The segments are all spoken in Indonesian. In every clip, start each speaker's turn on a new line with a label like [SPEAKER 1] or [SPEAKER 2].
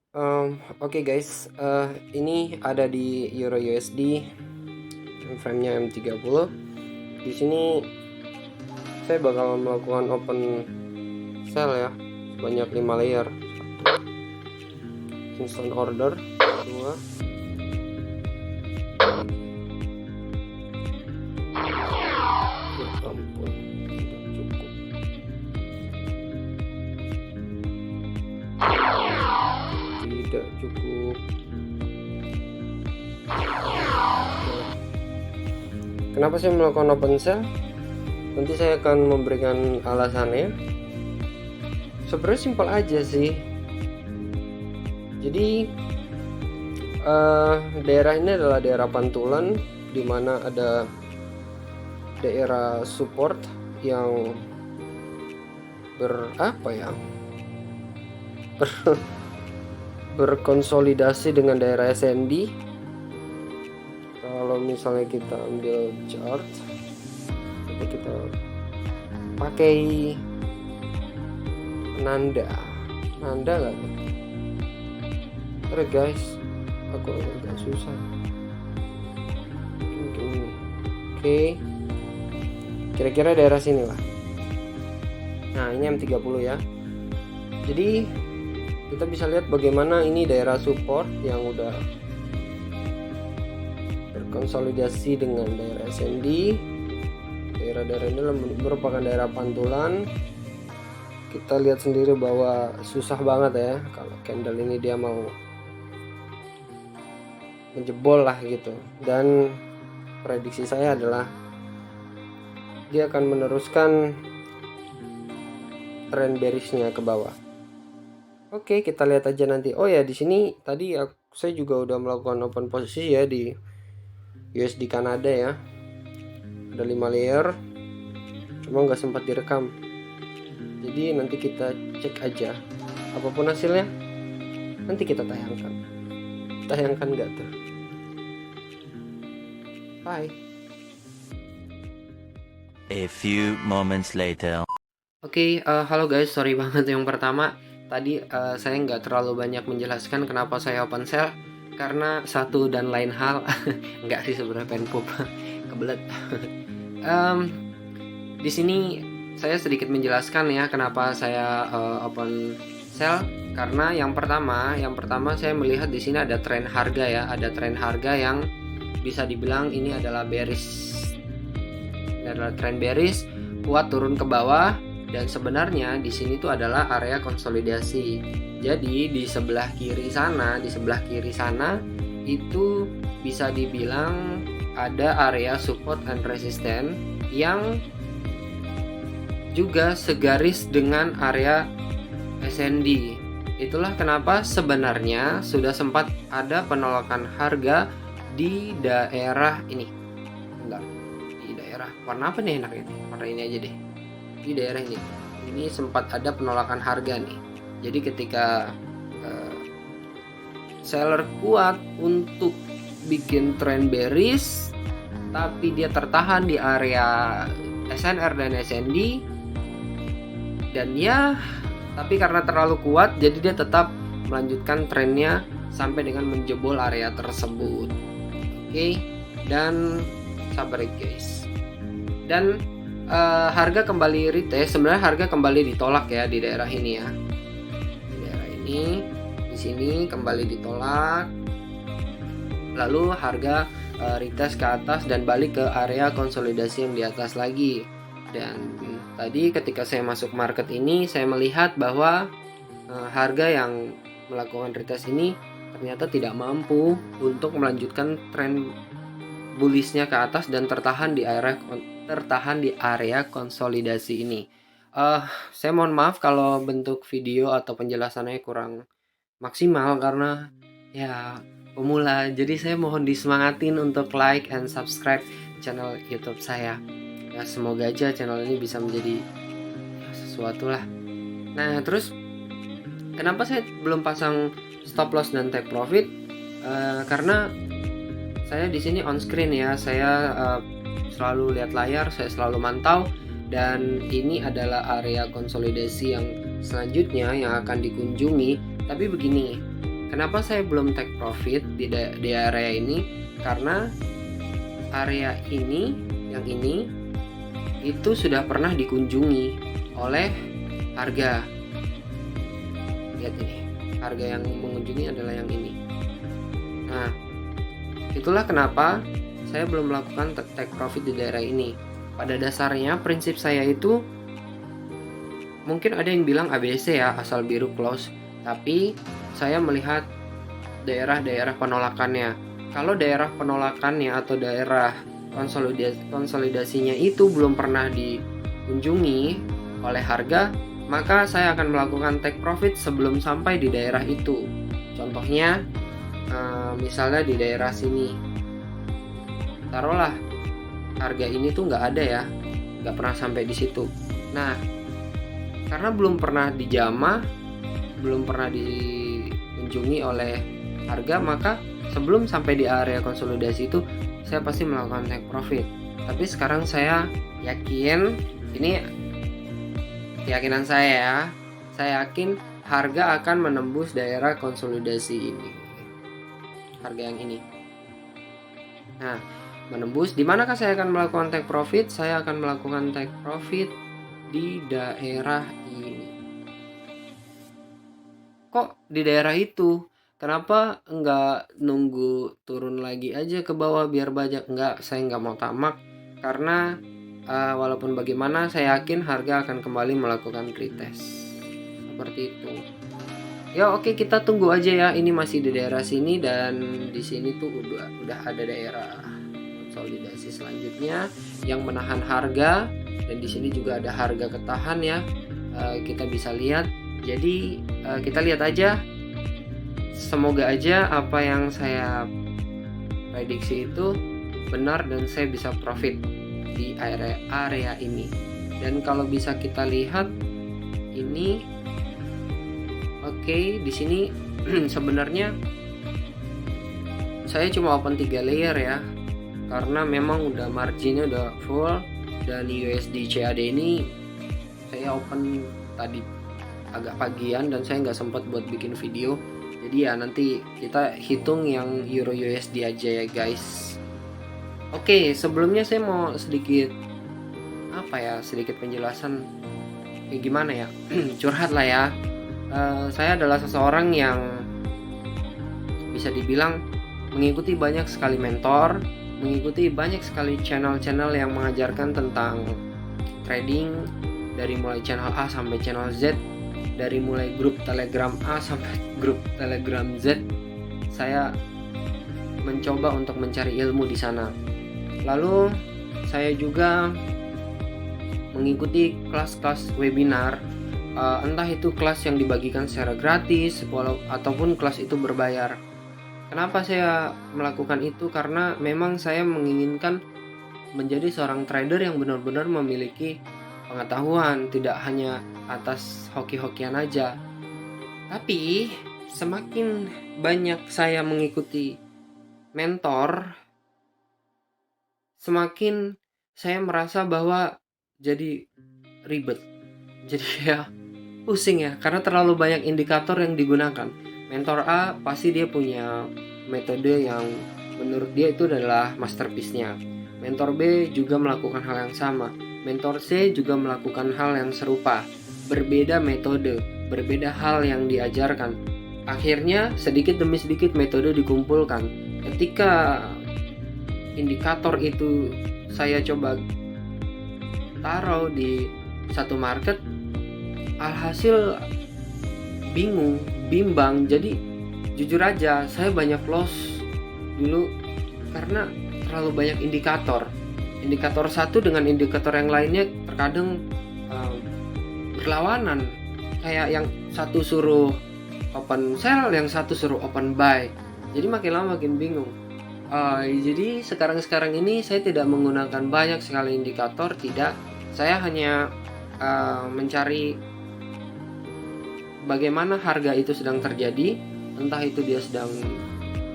[SPEAKER 1] Oke guys, ini ada di Euro USD, frame-nya M30. Di sini saya bakal melakukan open sell ya, sebanyak 5 layer. Instant order 2. Ya ampun, tidak cukup. Tidak cukup. Kenapa saya melakukan open sell? Nanti saya akan memberikan alasannya. Sebenarnya simpel aja sih. Jadi daerah ini adalah daerah pantulan, di mana ada daerah support yang berkonsolidasi dengan daerah SND. Kalau misalnya kita ambil chart, coba kita pakai penanda nggak tuh? Oke guys, aku agak susah. Mungkin ini. Oke, kira-kira daerah sini lah. Nah, ini M30 ya. Jadi kita bisa lihat bagaimana ini daerah support yang udah berkonsolidasi dengan daerah SND. Daerah-daerah ini merupakan daerah pantulan. Kita lihat sendiri bahwa susah banget ya kalau candle ini dia mau menjebol lah gitu. Dan prediksi saya adalah dia akan meneruskan tren bearishnya ke bawah. Oke, kita lihat aja nanti. Oh ya, di sini tadi saya juga udah melakukan open posisi ya di USD Kanada ya. Ada 5 layer, cuma nggak sempat direkam. Jadi nanti kita cek aja. Apapun hasilnya, nanti kita tayangkan. Tayangkan nggak tuh? Bye.
[SPEAKER 2] A few moments later.
[SPEAKER 1] Oke, halo guys, sorry banget yang pertama. Tadi saya nggak terlalu banyak menjelaskan kenapa saya open sell, karena satu dan lain hal. Nggak sih sebenarnya, pengen pup kebelet. Di sini saya sedikit menjelaskan ya kenapa saya open sell, karena yang pertama saya melihat di sini ada tren harga ya, ada tren harga yang bisa dibilang ini adalah bearish. Ini adalah tren bearish, kuat turun ke bawah. Dan sebenarnya di sini tuh adalah area konsolidasi. Jadi di sebelah kiri sana itu bisa dibilang ada area support and resistance yang juga segaris dengan area SND. Itulah kenapa sebenarnya sudah sempat ada penolakan harga di daerah ini. Bentar. Di daerah warna apa nih enaknya? Warna ini aja deh. Di daerah ini sempat ada penolakan harga nih. Jadi ketika seller kuat untuk bikin trend bearish, tapi dia tertahan di area SNR dan SND, dan ya tapi karena terlalu kuat jadi dia tetap melanjutkan trennya sampai dengan menjebol area tersebut. Oke, dan sabar guys. Dan harga kembali retest. Sebenarnya harga kembali ditolak ya di daerah ini ya. Di daerah ini, di sini kembali ditolak. Lalu harga retest ke atas dan balik ke area konsolidasi yang di atas lagi. Dan tadi ketika saya masuk market ini, saya melihat bahwa harga yang melakukan retest ini ternyata tidak mampu untuk melanjutkan tren bullishnya ke atas dan tertahan di area konsolidasi ini. Saya mohon maaf kalau bentuk video atau penjelasannya kurang maksimal karena ya pemula. Jadi saya mohon disemangatin untuk like and subscribe channel YouTube saya. Ya semoga aja channel ini bisa menjadi sesuatu lah. Nah, terus kenapa saya belum pasang stop loss dan take profit? Karena saya di sini on screen ya. Saya selalu lihat layar, saya selalu mantau, dan ini adalah area konsolidasi yang selanjutnya yang akan dikunjungi. Tapi begini, Kenapa saya belum take profit di area ini? Karena area ini, yang ini, itu sudah pernah dikunjungi oleh harga. Lihat ini, harga yang mengunjungi adalah yang ini. Nah, itulah kenapa saya belum melakukan take profit di daerah ini. Pada dasarnya prinsip saya itu, mungkin ada yang bilang ABC ya, asal biru close, tapi saya melihat daerah-daerah penolakannya. Kalau daerah penolakannya atau daerah konsolidasinya itu belum pernah dikunjungi oleh harga, maka saya akan melakukan take profit sebelum sampai di daerah itu. Contohnya misalnya di daerah sini, taruhlah harga ini tuh nggak ada ya, nggak pernah sampai di situ. Nah, karena belum pernah dijamah, belum pernah dikunjungi oleh harga, maka sebelum sampai di area konsolidasi itu saya pasti melakukan take profit. Tapi sekarang saya yakin, ini keyakinan saya ya, saya yakin harga akan menembus daerah konsolidasi ini, harga yang ini. Nah, menembus, di manakah saya akan melakukan take profit? Saya akan melakukan take profit di daerah ini. Kok di daerah itu? Kenapa enggak nunggu turun lagi aja ke bawah biar banyak? Enggak, saya enggak mau tamak, karena walaupun bagaimana saya yakin harga akan kembali melakukan retest seperti itu. Ya oke, kita tunggu aja ya. Ini masih di daerah sini, dan di sini tuh udah ada daerah konsolidasi selanjutnya yang menahan harga, dan di sini juga ada harga ketahan ya. Kita bisa lihat. Jadi kita lihat aja. Semoga aja apa yang saya prediksi itu benar dan saya bisa profit di area ini. Dan kalau bisa kita lihat ini, oke, di sini sebenarnya saya cuma open 3 layer ya, karena memang udah marginnya udah full. Dan USD CAD ini saya open tadi agak pagian dan saya nggak sempat buat bikin video. Jadi ya nanti kita hitung yang Euro USD aja ya guys. Oke, sebelumnya saya mau sedikit sedikit penjelasan gimana ya, curhat lah ya. Saya adalah seseorang yang bisa dibilang mengikuti banyak sekali mentor, mengikuti banyak sekali channel-channel yang mengajarkan tentang trading, dari mulai channel A sampai channel Z, dari mulai grup Telegram A sampai grup Telegram Z. Saya mencoba untuk mencari ilmu di sana. Lalu saya juga mengikuti kelas-kelas webinar, entah itu kelas yang dibagikan secara gratis ataupun kelas itu berbayar. Kenapa saya melakukan itu? Karena memang saya menginginkan menjadi seorang trader yang benar-benar memiliki pengetahuan, tidak hanya atas hoki-hokian aja. Tapi semakin banyak saya mengikuti mentor, semakin saya merasa bahwa jadi ribet, jadi ya pusing ya, karena terlalu banyak indikator yang digunakan. Mentor A pasti dia punya metode yang menurut dia itu adalah masterpiece-nya. Mentor B juga melakukan hal yang sama. Mentor C juga melakukan hal yang serupa. Berbeda metode, berbeda hal yang diajarkan. Akhirnya sedikit demi sedikit metode dikumpulkan. Ketika indikator itu saya coba taruh di satu market, alhasil bingung, bimbang. Jadi jujur aja saya banyak loss dulu karena terlalu banyak indikator satu dengan indikator yang lainnya terkadang berlawanan. Kayak yang satu suruh open sell, yang satu suruh open buy. Jadi makin lama makin bingung. Jadi sekarang ini saya tidak menggunakan banyak sekali indikator, tidak. Saya hanya mencari bagaimana harga itu sedang terjadi, entah itu dia sedang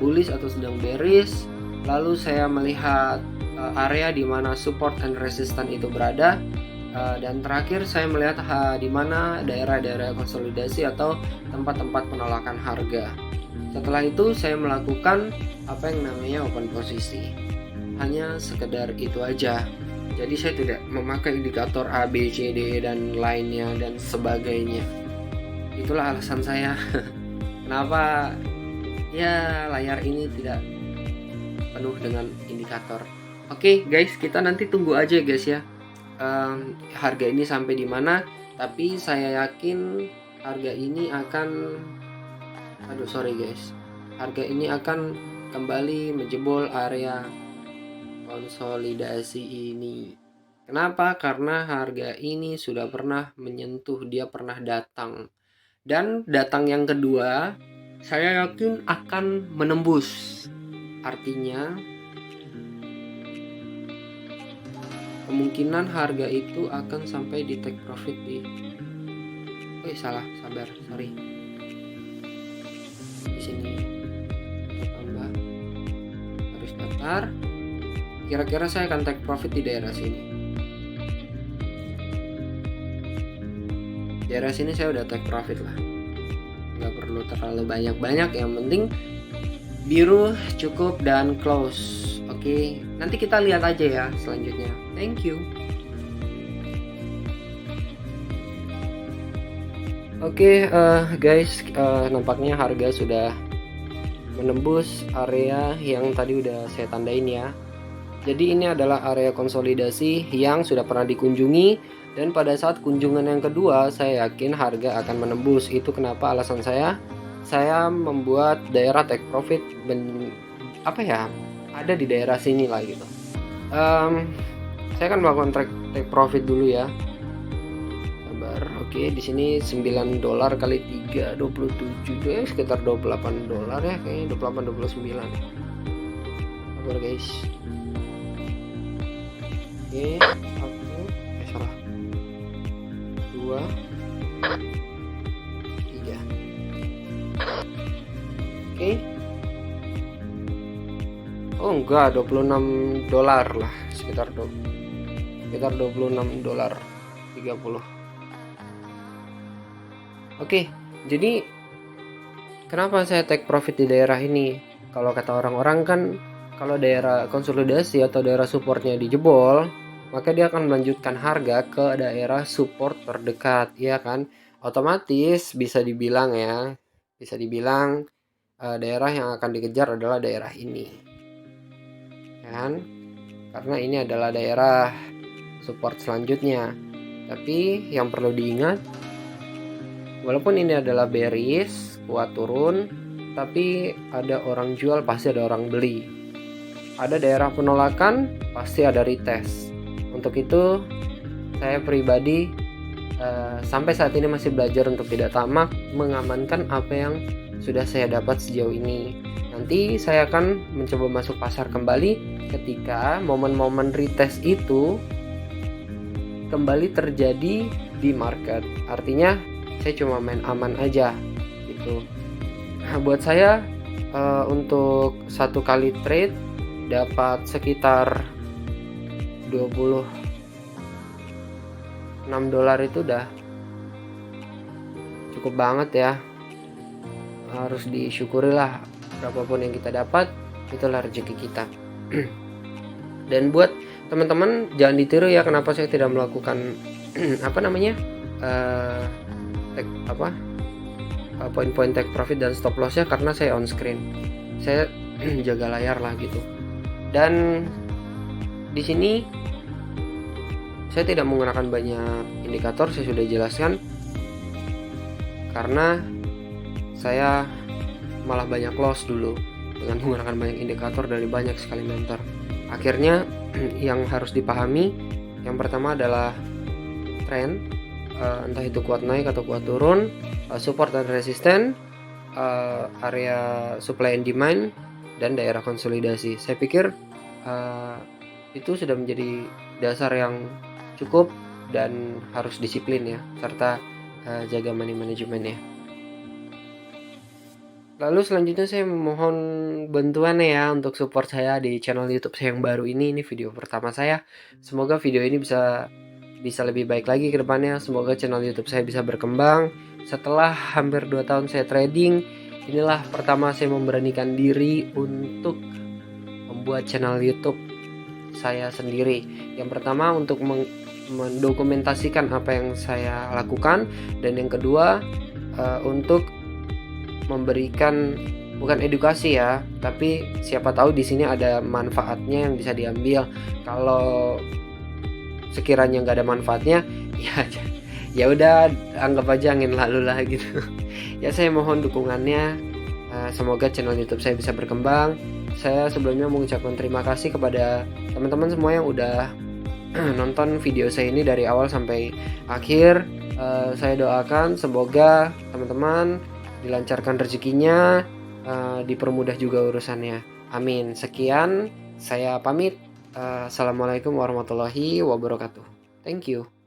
[SPEAKER 1] bullish atau sedang bearish. Lalu saya melihat area di mana support and resistance itu berada, dan terakhir saya melihat di mana daerah-daerah konsolidasi atau tempat-tempat penolakan harga. Setelah itu saya melakukan apa yang namanya open posisi. Hanya sekedar itu aja. Jadi saya tidak memakai indikator A, B, C, D dan lainnya dan sebagainya. Itulah alasan saya kenapa ya layar ini tidak penuh dengan indikator. Oke guys, kita nanti tunggu aja guys ya, harga ini sampai di mana. Tapi saya yakin harga ini akan harga ini akan kembali menjebol area konsolidasi ini. Kenapa? Karena harga ini sudah pernah menyentuh, dia pernah datang. Dan datang yang kedua, saya yakin akan menembus. Artinya, kemungkinan harga itu akan sampai di take profit di sorry. Di sini kita tambah garis datar. Kira-kira saya akan take profit di daerah sini. Daerah sini saya udah take profit lah. Nggak perlu terlalu banyak-banyak, yang penting biru cukup dan close. Oke, nanti kita lihat aja ya selanjutnya. Thank you. Oke, guys, nampaknya harga sudah menembus area yang tadi udah saya tandain ya. Jadi ini adalah area konsolidasi yang sudah pernah dikunjungi, dan pada saat kunjungan yang kedua saya yakin harga akan menembus. Itu kenapa alasan saya membuat daerah take profit ada di daerah sini lah gitu. Saya akan melakukan take profit dulu ya. Sabar. Oke, di sini $9 kali 3 27 deh, sekitar $28 ya, kayaknya 28 29. Sabar guys. Oke, 2 3. Oke. Oh enggak, $26 lah, sekitar $26 30. Oke, jadi kenapa saya take profit di daerah ini? Kalau kata orang-orang kan, kalau daerah konsolidasi atau daerah supportnya dijebol, maka dia akan melanjutkan harga ke daerah support terdekat, ya kan? Otomatis bisa dibilang daerah yang akan dikejar adalah daerah ini, kan? Karena ini adalah daerah support selanjutnya. Tapi yang perlu diingat, walaupun ini adalah bearish, kuat turun, tapi ada orang jual pasti ada orang beli. Ada daerah penolakan, pasti ada retest. Untuk itu saya pribadi sampai saat ini masih belajar untuk tidak tamak, mengamankan apa yang sudah saya dapat sejauh ini. Nanti saya akan mencoba masuk pasar kembali ketika momen-momen retest itu kembali terjadi di market. Artinya saya cuma main aman aja gitu. Nah, buat saya untuk satu kali trade dapat sekitar $26 itu udah cukup banget ya. Harus disyukuri lah, berapapun yang kita dapat itulah rezeki kita. Dan buat teman-teman jangan ditiru ya, kenapa saya tidak melakukan poin-poin take profit dan stop lossnya, karena saya on screen, saya jaga layar lah gitu. Dan di sini saya tidak menggunakan banyak indikator, saya sudah jelaskan, karena saya malah banyak loss dulu dengan menggunakan banyak indikator dari banyak sekali mentor. Akhirnya yang harus dipahami, yang pertama adalah tren, entah itu kuat naik atau kuat turun, support dan resisten, area supply and demand, dan daerah konsolidasi. Saya pikir itu sudah menjadi dasar yang cukup dan harus disiplin ya, serta jaga money management ya. Lalu selanjutnya saya mohon bantuan ya untuk support saya di channel YouTube saya yang baru ini. Ini video pertama saya. Semoga video ini bisa lebih baik lagi ke depannya. Semoga channel YouTube saya bisa berkembang. Setelah hampir 2 tahun saya trading, inilah pertama saya memberanikan diri untuk membuat channel YouTube saya sendiri. Yang pertama untuk mendokumentasikan apa yang saya lakukan, dan yang kedua untuk memberikan bukan edukasi ya, tapi siapa tahu di sini ada manfaatnya yang bisa diambil. Kalau sekiranya nggak ada manfaatnya, ya udah anggap aja angin lalu lah gitu. Ya saya mohon dukungannya, semoga channel YouTube saya bisa berkembang. Saya sebelumnya mengucapkan terima kasih kepada teman-teman semua yang udah nonton video saya ini dari awal sampai akhir. Saya doakan semoga teman-teman dilancarkan rezekinya, dipermudah juga urusannya. Amin. Sekian, saya pamit. Assalamualaikum warahmatullahi wabarakatuh. Thank you.